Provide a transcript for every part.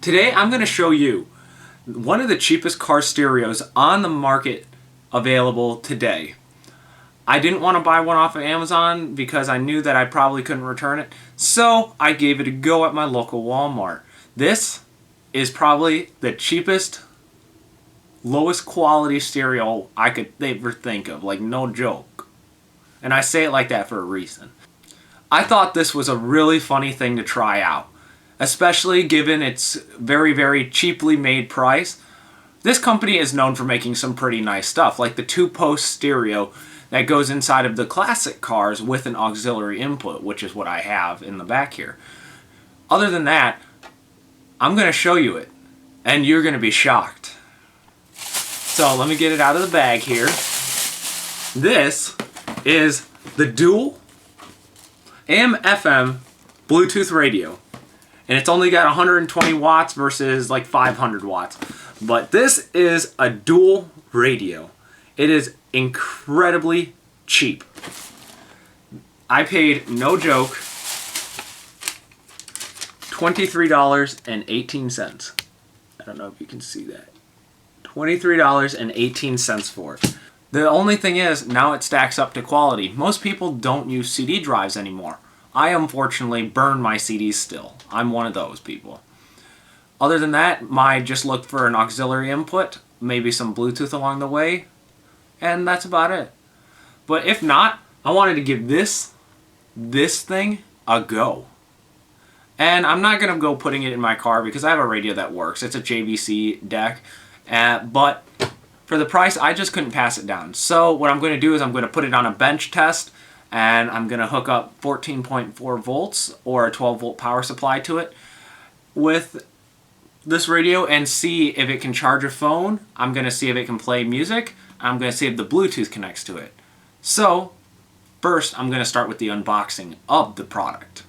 Today I'm going to show you one of the cheapest car stereos on the market available today. I didn't want to buy one off of Amazon because I knew that I probably couldn't return it, so I gave it a go at my local Walmart. This is probably the cheapest, lowest quality stereo I could ever think of, like no joke. And I say it like that for a reason. I thought this was a really funny thing to try out, especially given its very, very cheaply made price. This company is known for making some pretty nice stuff, like the two-post stereo that goes inside of the classic cars with an auxiliary input, which is what I have in the back here. Other than that, I'm going to show you it, and you're going to be shocked. So let me get it out of the bag here. This is the Dual AM/FM Bluetooth radio. And it's only got 120 watts versus like 500 watts. But this is a dual radio. It is incredibly cheap. I paid, no joke, $23.18. I don't know if you can see that. $23.18 for it. The only thing is, now it stacks up to quality. Most people don't use CD drives anymore. I unfortunately burn my CDs still. I'm one of those people. Other than that, I just looked for an auxiliary input, maybe some Bluetooth along the way, and that's about it. But if not, I wanted to give this thing a go. And I'm not going to go putting it in my car because I have a radio that works. It's a JVC deck. But for the price, I just couldn't pass it down. So what I'm going to do is I'm going to put it on a bench test, and I'm going to hook up 14.4 volts or a 12 volt power supply to it with this radio and see if it can charge a phone. I'm going to see if it can play music. I'm going to see if the Bluetooth connects to it. So first, I'm going to start with the unboxing of the product.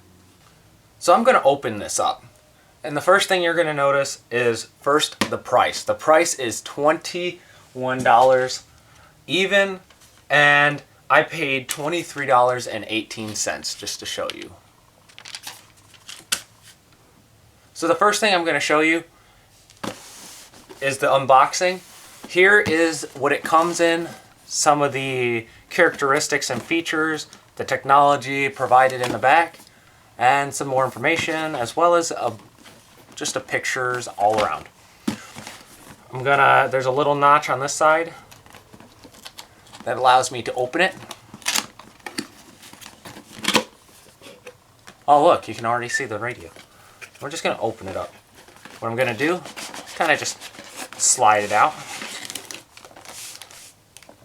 So I'm going to open this up. And the first thing you're going to notice is first the price. The price is $21 even, and I paid $23.18 just to show you. So the first thing I'm going to show you is the unboxing. Here is what it comes in, some of the characteristics and features, the technology provided in the back, and some more information, as well as just pictures all around. There's a little notch on this side that allows me to open it. Oh look, you can already see the radio. We're just going to open it up. What I'm going to do is kind of just slide it out.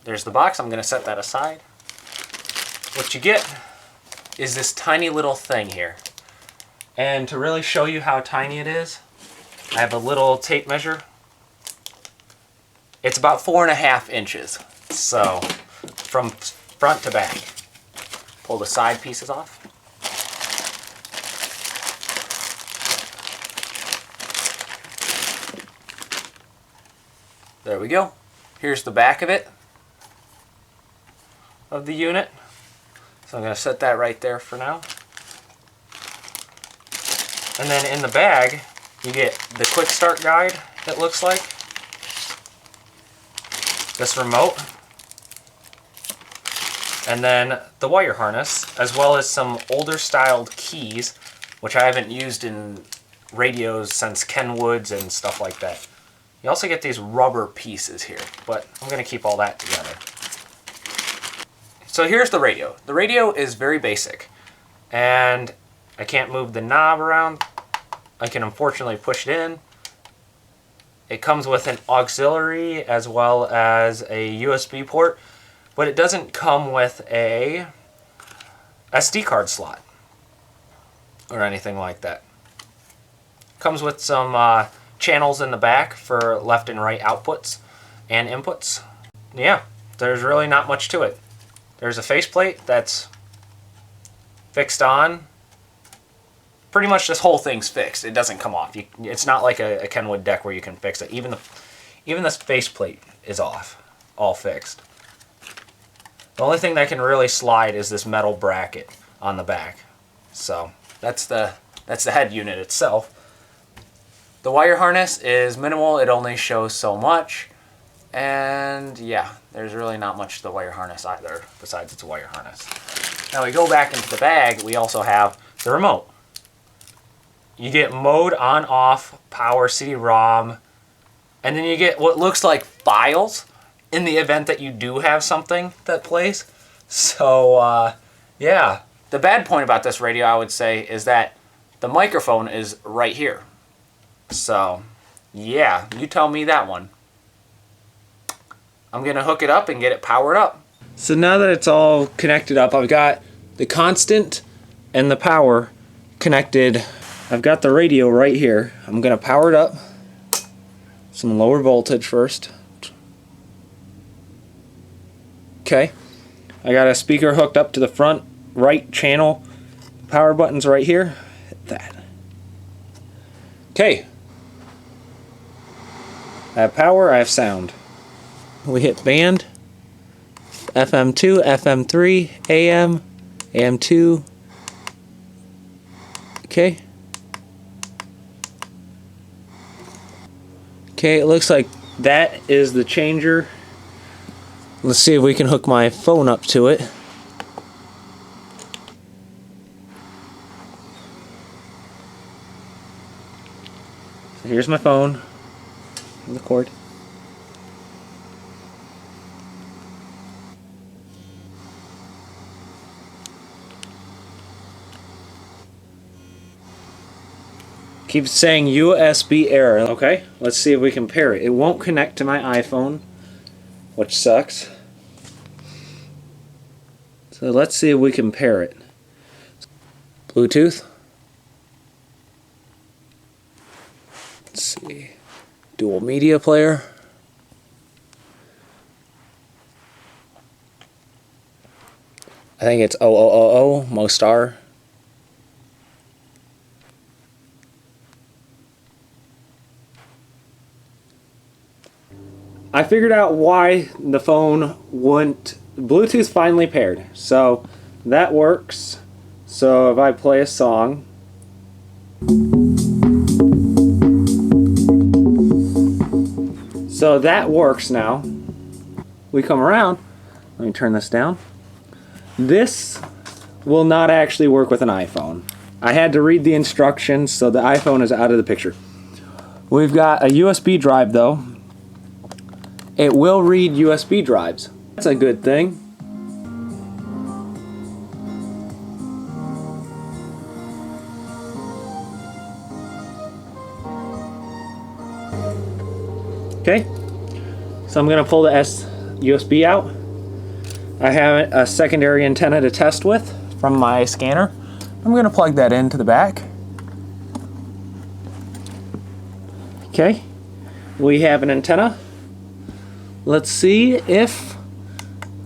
There's the box. I'm going to set that aside. What you get is this tiny little thing here. And to really show you how tiny it is, I have a little tape measure. It's about 4.5 inches. So from front to back. Pull the side pieces off. There we go. Here's the back of it, of the unit. So I'm going to set that right there for now. And then in the bag, you get the quick start guide, it looks like. This remote. And then the wire harness, as well as some older styled keys, which I haven't used in radios since Kenwoods and stuff like that. You also get these rubber pieces here, but I'm going to keep all that together. So here's the radio. The radio is very basic, and I can't move the knob around. I can unfortunately push it in. It comes with an auxiliary as well as a USB port, but it doesn't come with a SD card slot or anything like that. It comes with some channels in the back for left and right outputs and inputs. Yeah, there's really not much to it. There's a faceplate that's fixed on. Pretty much this whole thing's fixed. It doesn't come off. It's not like a Kenwood deck where you can fix it. Even this faceplate is off, all fixed. The only thing that can really slide is this metal bracket on the back. So that's the head unit itself. The wire harness is minimal. It only shows so much. And yeah, there's really not much to the wire harness either, besides it's a wire harness. Now we go back into the bag, we also have the remote. You get mode on, off, power, CD-ROM, and then you get what looks like files in the event that you do have something that plays. So yeah, the bad point about this radio, I would say, is that the microphone is right here. So yeah, you tell me that one. I'm gonna hook it up and get it powered up. So now that it's all connected up, I've got the constant and the power connected. I've got the radio right here. I'm gonna power it up. Some lower voltage first. Okay. I got a speaker hooked up to the front right channel. Power button's right here. Hit that. Okay. I have power, I have sound. We hit band, FM2, FM3, AM, AM2. Okay. Okay, it looks like that is the changer. Let's see if we can hook my phone up to it. So here's my phone. The cord. Keeps saying USB error. Okay, let's see if we can pair it. It won't connect to my iPhone, which sucks. So let's see if we can pair it. Bluetooth. Let's see. Dual media player. I think it's 0000 Mostar. I figured out why the phone wouldn't. Bluetooth finally paired, so that works. So if I play a song, so that works now. We come around. Let me turn this down. This will not actually work with an iPhone. I had to read the instructions, so the iPhone is out of the picture. We've got a USB drive though. It will read USB drives. That's a good thing. Okay, so I'm going to pull the USB out. I have a secondary antenna to test with from my scanner. I'm going to plug that into the back. Okay, we have an antenna. Let's see if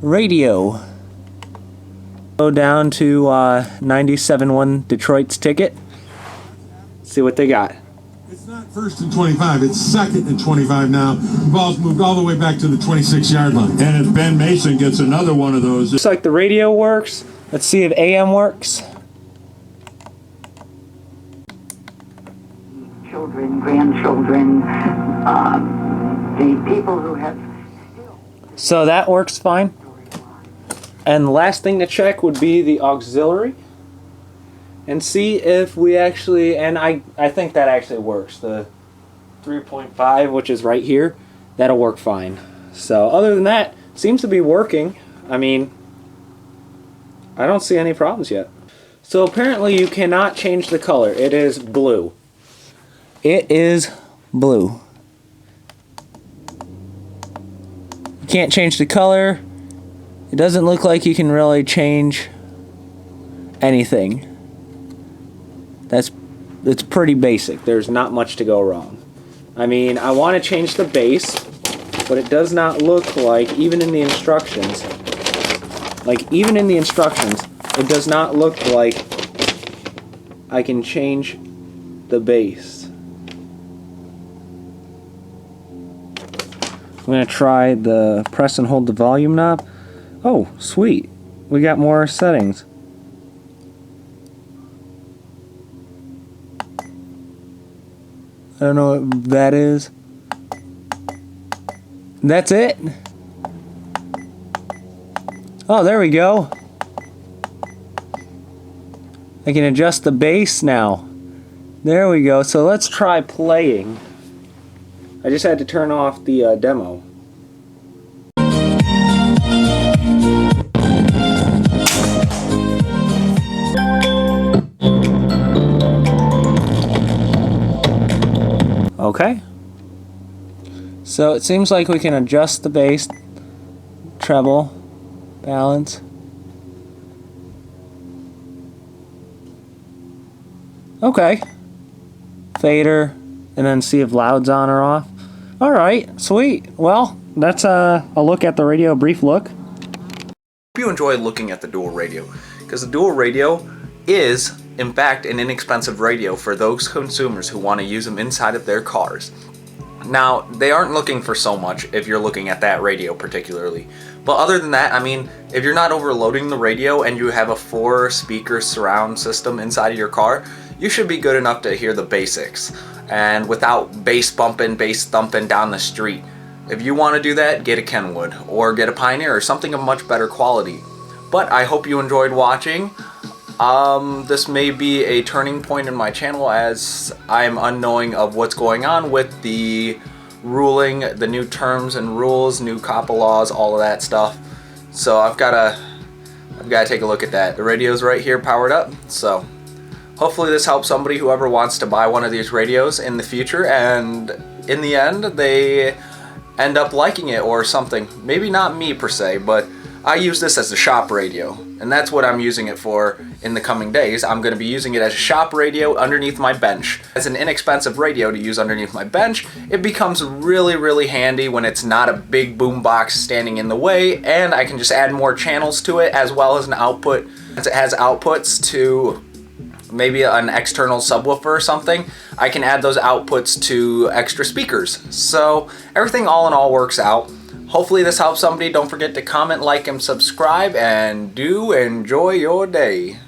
radio. Go down to 97.1 Detroit's ticket. See what they got. It's not first and 25, it's second and 25 now. The ball's moved all the way back to the 26-yard line. And if Ben Mason gets another one of those... Looks like the radio works. Let's see if AM works. Children, grandchildren, the people who have... So that works fine. And the last thing to check would be the auxiliary. And see if we actually, and I think that actually works. The 3.5, which is right here, that'll work fine. So other than that, seems to be working. I mean, I don't see any problems yet. So apparently you cannot change the color. It is blue. It is blue. You can't change the color. It doesn't look like you can really change anything. It's pretty basic. There's not much to go wrong. I mean, I want to change the bass, but it does not look like, even in the instructions, it does not look like I can change the bass. I'm going to try the press and hold the volume knob. Oh, sweet. We got more settings. I don't know what that is. That's it? Oh, there we go. I can adjust the bass now. There we go. So let's try playing. I just had to turn off the demo. Okay. So it seems like we can adjust the bass, treble, balance. Okay. Fader, and then see if loud's on or off. Alright, sweet. Well, that's a look at the radio, brief look. Hope you enjoyed looking at the Dual radio, because the Dual radio is, in fact, an inexpensive radio for those consumers who want to use them inside of their cars. Now, they aren't looking for so much if you're looking at that radio particularly. But other than that, I mean, if you're not overloading the radio and you have a 4-speaker surround system inside of your car, you should be good enough to hear the basics and without bass bumping, bass thumping down the street. If you want to do that, get a Kenwood or get a Pioneer or something of much better quality. But I hope you enjoyed watching. This may be a turning point in my channel as I'm unknowing of what's going on with the ruling, the new terms and rules, new COPPA laws, all of that stuff. So I've got to take a look at that. The radio's right here powered up, so hopefully this helps somebody, whoever wants to buy one of these radios in the future, and in the end they end up liking it or something. Maybe not me per se, but I use this as a shop radio, and that's what I'm using it for in the coming days. I'm going to be using it as a shop radio underneath my bench. As an inexpensive radio to use underneath my bench, it becomes really, really handy when it's not a big boom box standing in the way, and I can just add more channels to it as well as an output. As it has outputs to maybe an external subwoofer or something, I can add those outputs to extra speakers. So everything all in all works out. Hopefully this helps somebody. Don't forget to comment, like, and subscribe, and do enjoy your day.